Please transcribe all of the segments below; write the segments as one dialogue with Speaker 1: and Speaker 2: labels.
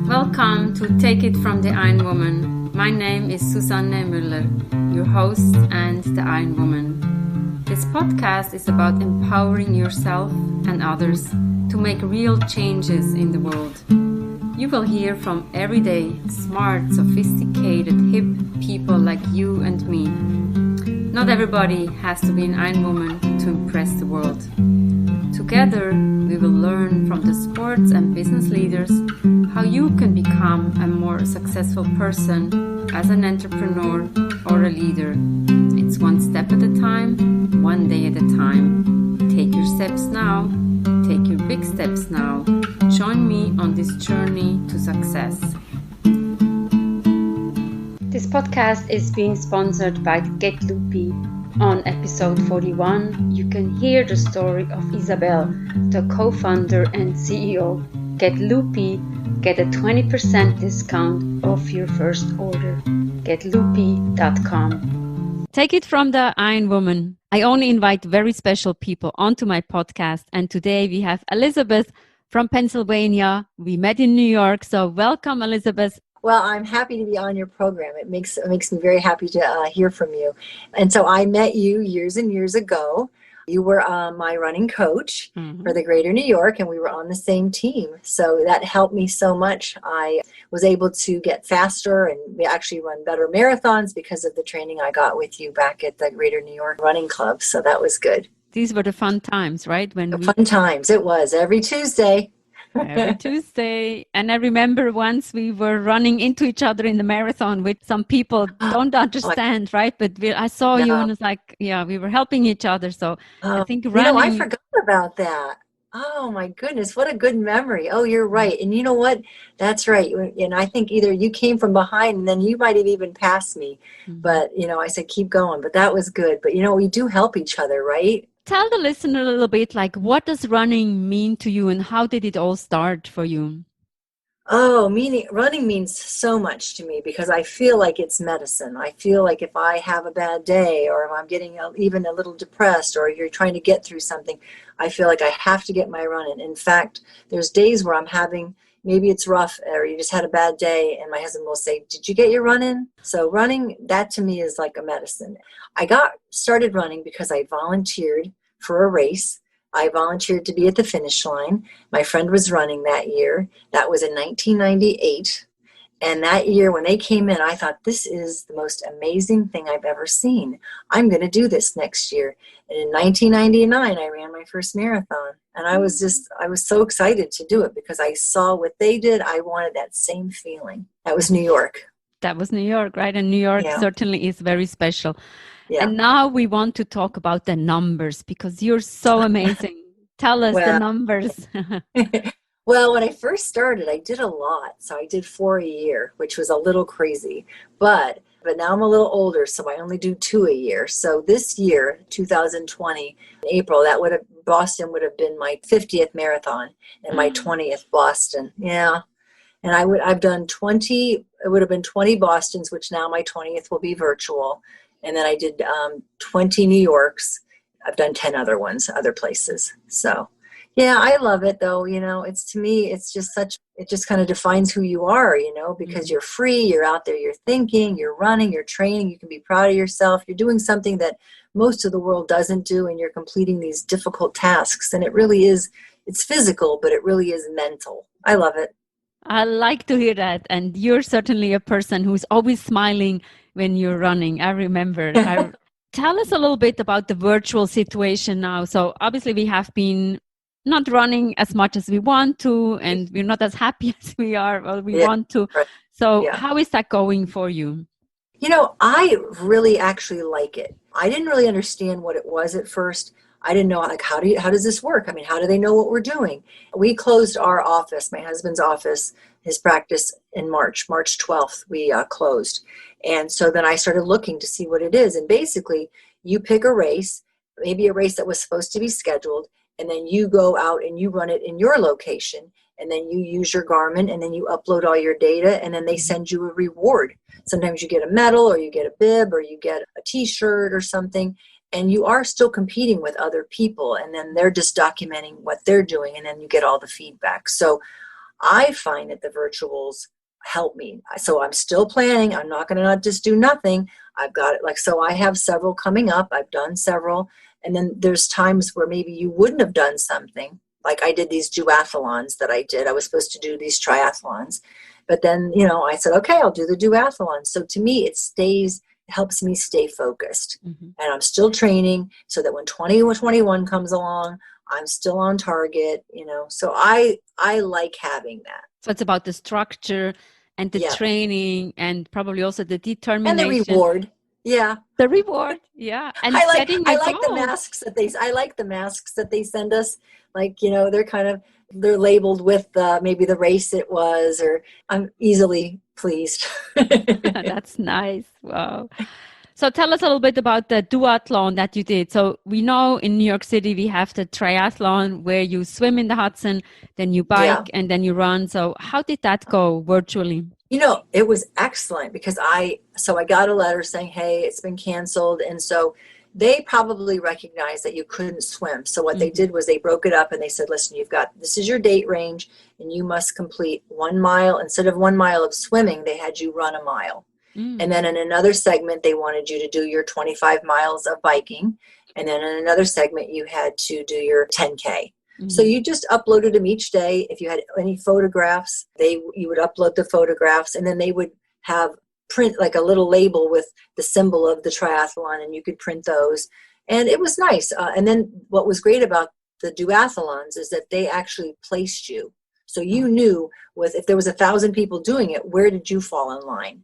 Speaker 1: Welcome to Take It from the Iron Woman. My name is Susanne Müller, your host and the Iron Woman. This podcast is about empowering yourself and others to make real changes in the world. You will hear from everyday, smart, sophisticated, hip people like you and me. Not everybody has to be an Iron Woman to impress the world. Together, we will learn from the sports and business leaders how you can become a more successful person as an entrepreneur or a leader. It's one step at a time, one day at a time. Take your steps now. Take your big steps now. Join me on this journey to success. This podcast is being sponsored by Get Loopy. On episode 41, you can hear the story of Isabel, the co-founder and CEO. Get Loopy, get a 20% discount off your first order. GetLoopy.com. Take it from the Iron Woman. I only invite very special people onto my podcast, and today we have Elizabeth from Pennsylvania. We met in New York, so welcome, Elizabeth.
Speaker 2: Well, I'm happy to be on your program. It makes me very happy to hear from you. And so I met you years and years ago. You were my running coach for the Greater New York, and we were on the same team. So that helped me so much. I was able to get faster and we actually run better marathons because of the training I got with you back at the Greater New York Running Club. So that was good.
Speaker 1: These were the fun times, right?
Speaker 2: Fun times. It was every Tuesday.
Speaker 1: Every Tuesday. And I remember once we were running into each other in the marathon, which some people don't understand, right? But I saw you and it's like, yeah, we were helping each other. So I think running...
Speaker 2: I forgot about that. Oh my goodness, what a good memory. Oh, you're right. And you know what? That's right. And I think either you came from behind and then you might have even passed me. But, I said, keep going. But that was good. But, we do help each other, right?
Speaker 1: Tell the listener a little bit, like, what does running mean to you and how did it all start for you?
Speaker 2: Oh, running means so much to me because I feel like it's medicine. I feel like if I have a bad day or if I'm getting even a little depressed or you're trying to get through something, I feel like I have to get my run in. In fact, there's days where maybe it's rough or you just had a bad day and my husband will say, did you get your run in? So running, that to me is like a medicine. I got started running because I volunteered for a race. I volunteered to be at the finish line. My friend was running that year. That was in 1998. And that year when they came in, I thought, this is the most amazing thing I've ever seen. I'm going to do this next year. And in 1999, I ran my first marathon. And I was so excited to do it because I saw what they did. I wanted that same feeling. That was New York.
Speaker 1: That was New York, right? And New York certainly is very special. Yeah. And now we want to talk about the numbers because you're so amazing. Tell us the numbers.
Speaker 2: Well, when I first started, I did a lot. So I did 4 a year, which was a little crazy. But now I'm a little older, so I only do 2 a year. So this year, 2020, in April, Boston would have been my 50th marathon and my 20th Boston. Yeah. And I've done 20, it would have been 20 Bostons, which now my 20th will be virtual. And then I did 20 New Yorks. I've done 10 other ones, other places. So, yeah, I love it though. It just kind of defines who you are, because you're free, you're out there, you're thinking, you're running, you're training, you can be proud of yourself. You're doing something that most of the world doesn't do, and you're completing these difficult tasks. And it's physical, but it really is mental. I love it.
Speaker 1: I like to hear that. And you're certainly a person who's always smiling when you're running. I remember. Tell us a little bit about the virtual situation now. So obviously we have been not running as much as we want to, and we're not as happy as we want to. Right. So how is that going for you?
Speaker 2: I really actually like it. I didn't really understand what it was at first. I didn't know, how does this work? I mean, how do they know what we're doing? We closed our office, my husband's office, his practice in March 12th, we closed. And so then I started looking to see what it is. And basically, you pick a race, maybe a race that was supposed to be scheduled, and then you go out and you run it in your location. And then you use your Garmin, and then you upload all your data, and then they send you a reward. Sometimes you get a medal, or you get a bib, or you get a T-shirt or something. and you are still competing with other people, and then they're just documenting what they're doing, and then you get all the feedback. So I find that the virtuals help me. So I'm still planning. I'm not going to not just do nothing. I've got it. Like, so I have several coming up. I've done several. And then there's times where maybe you wouldn't have done something. Like I did these duathlons that I did. I was supposed to do these triathlons. But then, I said, okay, I'll do the duathlon. So to me, helps me stay focused.
Speaker 1: Mm-hmm.
Speaker 2: And I'm still training so that when 2021 comes along, I'm still on target, So I like having that.
Speaker 1: So it's about the structure and the training and probably also the determination.
Speaker 2: And the reward. Yeah.
Speaker 1: The reward. Yeah. And
Speaker 2: I like
Speaker 1: goals.
Speaker 2: the masks that they send us. Like, they're labeled with maybe the race it was, or I'm easily pleased.
Speaker 1: That's nice. Wow. So tell us a little bit about the duathlon that you did. So we know in New York City, we have the triathlon where you swim in the Hudson, then you bike, and then you run. So how did that go virtually?
Speaker 2: It was excellent because I got a letter saying, hey, it's been canceled. And so they probably recognized that you couldn't swim. So what they did was they broke it up and they said, listen, this is your date range and you must complete 1 mile. Instead of 1 mile of swimming, they had you run a mile. And then in another segment, they wanted you to do your 25 miles of biking. And then in another segment, you had to do your 10K. So you just uploaded them each day. If you had any photographs, you would upload the photographs, and then they would have print like a little label with the symbol of the triathlon, and you could print those. And it was nice. And then what was great about the duathlons is that they actually placed you. So you knew if there was 1,000 people doing it, where did you fall in line?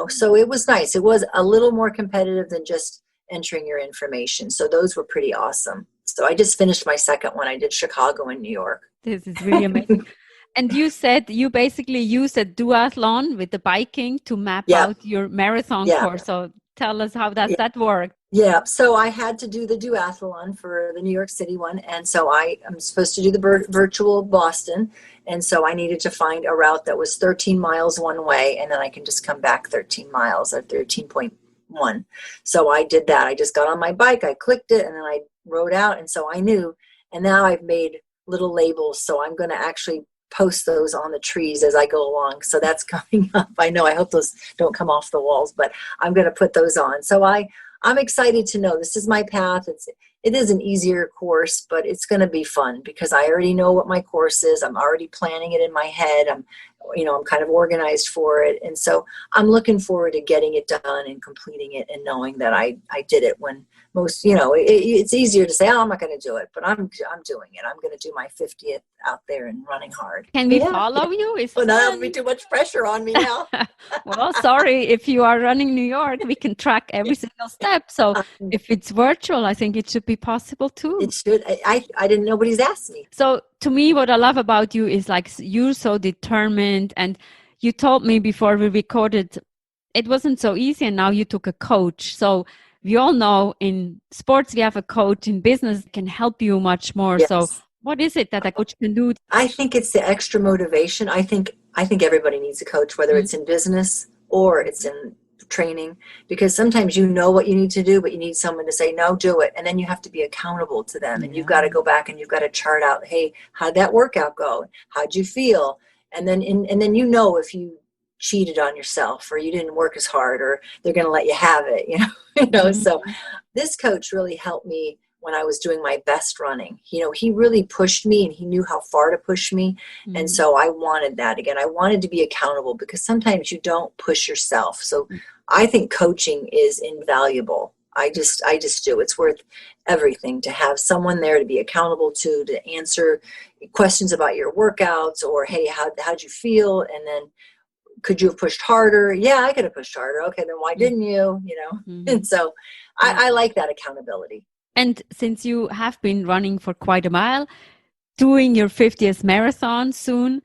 Speaker 2: So it was nice. It was a little more competitive than just entering your information. So those were pretty awesome. So I just finished my second one. I did Chicago and New York.
Speaker 1: This is really amazing. And you said you basically use a duathlon with the biking to map out your marathon course. So tell us, how does that work?
Speaker 2: Yeah, so I had to do the duathlon for the New York City one. And so I'm supposed to do the virtual Boston. And so I needed to find a route that was 13 miles one way, and then I can just come back 13 miles or 13.1. So I did that. I just got on my bike, I clicked it, and then I rode out. And so I knew, and now I've made little labels. So I'm going to actually post those on the trees as I go along. So that's coming up. I know, I hope those don't come off the walls, but I'm going to put those on. So I'm excited to know this is my path. It is an easier course, but it's going to be fun because I already know what my course is. I'm already planning it in my head. I'm kind of organized for it. And so I'm looking forward to getting it done and completing it and knowing that I did it when most, it's easier to say, oh, I'm not going to do it, but I'm doing it. I'm going to do my 50th out there and running hard.
Speaker 1: Can we follow you?
Speaker 2: Well, that'll be too much pressure on me now.
Speaker 1: Well, sorry, if you are running New York, we can track every single step. So if it's virtual, I think it should be possible too.
Speaker 2: It should. I didn't, nobody's asked me.
Speaker 1: So to me, what I love about you is like you're so determined, and you told me before we recorded, it wasn't so easy, and now you took a coach. So we all know in sports, we have a coach. In business, can help you much more.
Speaker 2: Yes.
Speaker 1: So what is it that a coach can do?
Speaker 2: I think it's the extra motivation. I think everybody needs a coach, whether it's in business or it's in training, because sometimes you know what you need to do, but you need someone to say, no, do it. And then you have to be accountable to them. And you've got to go back and you've got to chart out, hey, how'd that workout go? How'd you feel? And then if you cheated on yourself or you didn't work as hard, or they're going to let you have it, So this coach really helped me when I was doing my best running. He really pushed me, and he knew how far to push me. And so I wanted that again. I wanted to be accountable, because sometimes you don't push yourself. So I think coaching is invaluable. I just do. It's worth everything to have someone there to be accountable to answer questions about your workouts, or, hey, how'd you feel? And then, could you have pushed harder? Yeah, I could have pushed harder. Okay, then why didn't you? And so I like that accountability.
Speaker 1: And since you have been running for quite a while, doing your 50th marathon soon,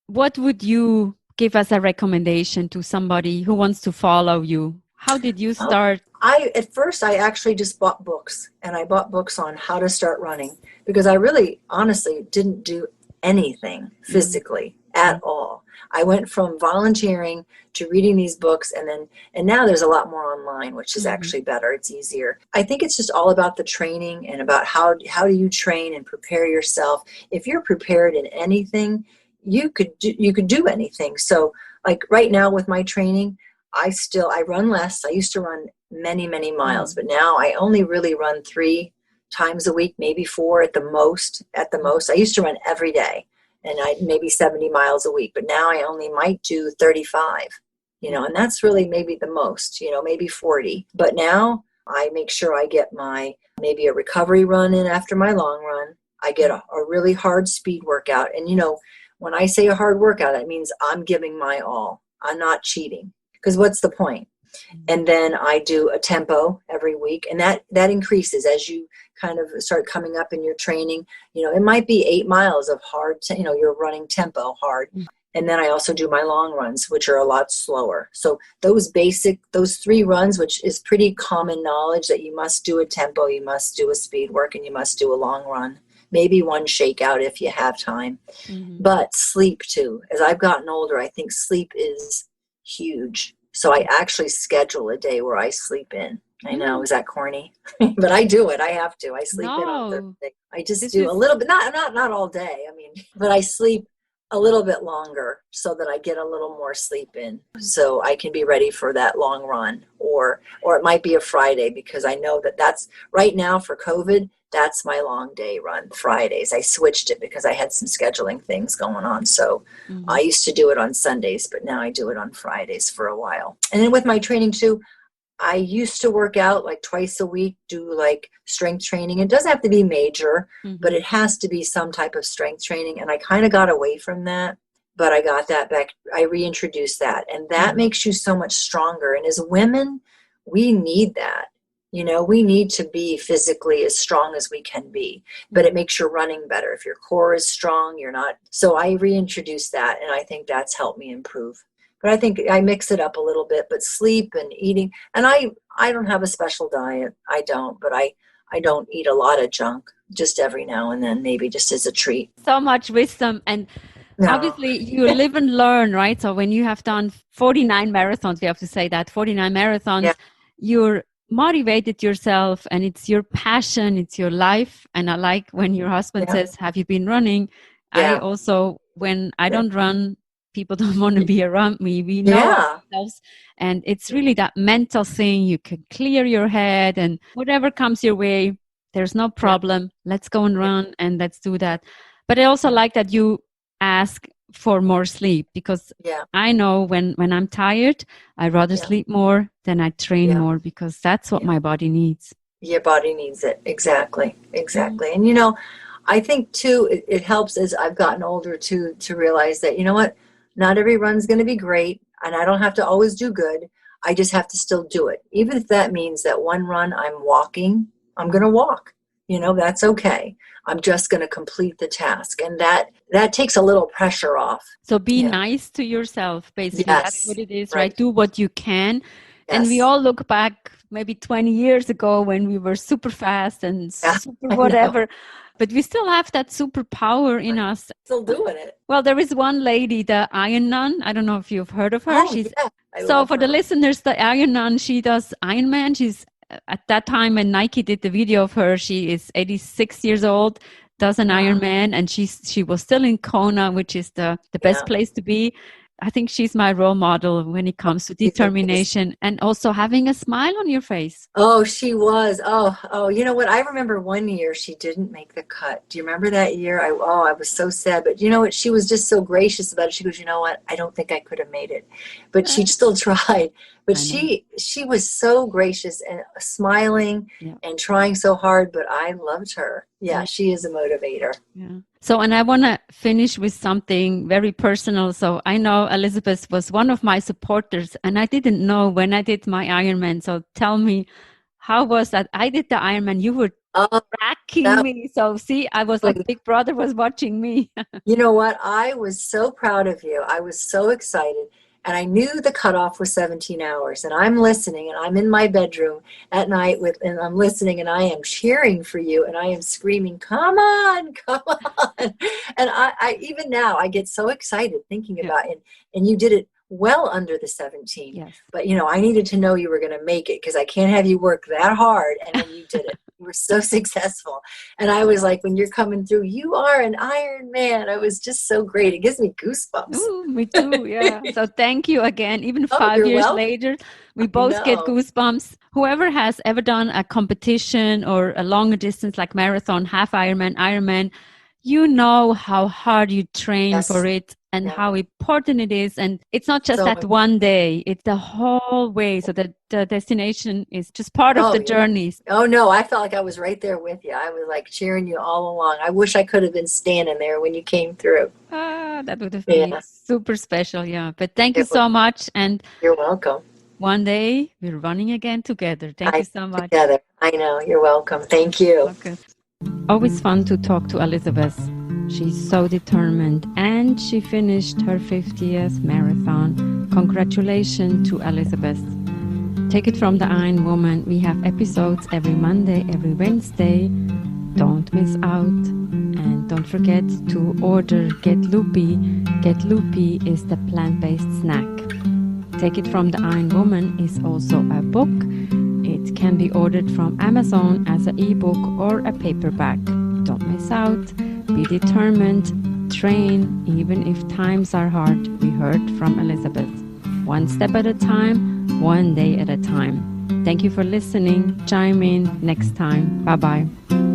Speaker 1: what would you give as a recommendation to somebody who wants to follow you? How did you start?
Speaker 2: At first, I actually just bought books, and I bought books on how to start running, because I really honestly didn't do anything physically at all. I went from volunteering to reading these books, and now there's a lot more online, which is actually better. It's easier. I think it's just all about the training and about how do you train and prepare yourself. If you're prepared in anything, you could do anything. So like right now with my training, I run less. I used to run many, many miles, but now I only really run 3 times a week, maybe 4 at the most. I used to run every day, and I maybe 70 miles a week, but now I only might do 35, and that's really maybe the most, maybe 40. But now I make sure I get maybe a recovery run in after my long run. I get a really hard speed workout. And, when I say a hard workout, that means I'm giving my all. I'm not cheating, because what's the point? And then I do a tempo every week, and that increases as you kind of start coming up in your training. It might be 8 miles of hard, you're running tempo hard. And then I also do my long runs, which are a lot slower. So those 3 runs, which is pretty common knowledge, that you must do a tempo, you must do a speed work, and you must do a long run. Maybe one shakeout if you have time. But sleep too. As I've gotten older, I think sleep is huge. So I actually schedule a day where I sleep in. I know, is that corny? But I do it. I have to. I sleep in on Thursday. I just do a little bit, not all day. But I sleep a little bit longer so that I get a little more sleep in, so I can be ready for that long run. Or it might be a Friday, because I know that's right now for COVID. That's my long day run, Fridays. I switched it because I had some scheduling things going on. So I used to do it on Sundays, but now I do it on Fridays for a while. And then with my training too, I used to work out like twice a week, do like strength training. It doesn't have to be major, but it has to be some type of strength training. And I kind of got away from that, but I got that back. I reintroduced that, and that makes you so much stronger. And as women, we need that. We need to be physically as strong as we can be, but it makes your running better. If your core is strong, you're not. So I reintroduced that, and I think that's helped me improve. But I think I mix it up a little bit, but sleep and eating, and I don't have a special diet. I don't, but I don't eat a lot of junk, just every now and then, maybe just as a treat.
Speaker 1: So much wisdom. And obviously you live and learn, right? So when you have done 49 marathons, we have to say that 49 marathons, you're motivated yourself, and it's your passion, it's your life. And I like when your husband says, have you been running? I also, when I don't run, people don't want to be around me. We know ourselves, and it's really that mental thing. You can clear your head, and whatever comes your way, there's no problem. Let's go and run, and let's do that. But I also like that you ask for more sleep, because I know when I'm tired, I'd rather sleep more than I train more, because that's what my body needs.
Speaker 2: Your body needs it. Exactly. And, I think too, it helps as I've gotten older to realize that, what, not every run's going to be great, and I don't have to always do good. I just have to still do it. Even if that means that one run I'm walking, I'm going to walk. That's okay. I'm just going to complete the task. And that takes a little pressure off.
Speaker 1: So be nice to yourself, basically. That's what it is, right? Do what you can. And we all look back maybe 20 years ago when we were super fast and super whatever. But we still have that superpower in us.
Speaker 2: Still doing it.
Speaker 1: Well, there is one lady, the Iron Nun. I don't know if you've heard of her. So for the listeners, the Iron Nun, she does Ironman. She's at that time when Nike did the video of her, she is 86 years old, does an Ironman, and she was still in Kona, which is the best place to be. I think she's my role model when it comes to determination and also having a smile on your face.
Speaker 2: Oh, she was. Oh, you know what? I remember one year she didn't make the cut. Do you remember that year? I was so sad. But you know what? She was just so gracious about it. She goes, you know what? I don't think I could have made it. But she still tried. But she was so gracious and smiling and trying so hard. But I loved her. Yeah, she is a motivator.
Speaker 1: Yeah. So, and I want to finish with something very personal. So I know Elizabeth was one of my supporters, and I didn't know when I did my Ironman. So tell me, how was that? I did the Ironman. You were tracking me. So see, I was like Big Brother was watching me.
Speaker 2: You know what? I was so proud of you. I was so excited. And I knew the cutoff was 17 hours. And I'm listening, and I'm in my bedroom at night and I'm listening, and I am cheering for you, and I am screaming, come on, come on. And I even now I get so excited thinking about it. And you did it well under the 17.
Speaker 1: Yes.
Speaker 2: But I needed to know you were going to make it, because I can't have you work that hard. And then you did it. You were so successful. And I was like, when you're coming through, you are an Iron Man. It was just so great. It gives me goosebumps.
Speaker 1: Ooh, me too. Yeah. So thank you again. Even 5 years later, we both get goosebumps. Whoever has ever done a competition or a longer distance like marathon, half Ironman, you know how hard you train for it and how important it is. And it's not just that one day, it's the whole way. So that the destination is just part of the journey.
Speaker 2: Oh, no, I felt like I was right there with you. I was like cheering you all along. I wish I could have been standing there when you came through.
Speaker 1: That would have been super special. Yeah. But thank you so much. And
Speaker 2: you're welcome.
Speaker 1: One day we're running again together. Thank you so much.
Speaker 2: Together. I know. You're welcome. Thank you.
Speaker 1: Okay. Always fun to talk to Elizabeth. She's so determined, and she finished her 50th marathon. Congratulations to Elizabeth. Take it from the Iron Woman. We have episodes every Monday, every Wednesday. Don't miss out. And don't forget to order Get Loopy. Get Loopy is the plant-based snack. Take It From the Iron Woman is also a book. It can be ordered from Amazon as an ebook or a paperback. Don't miss out. Be determined. Train, even if times are hard. We heard from Elizabeth. One step at a time, one day at a time. Thank you for listening. Chime in next time. Bye-bye.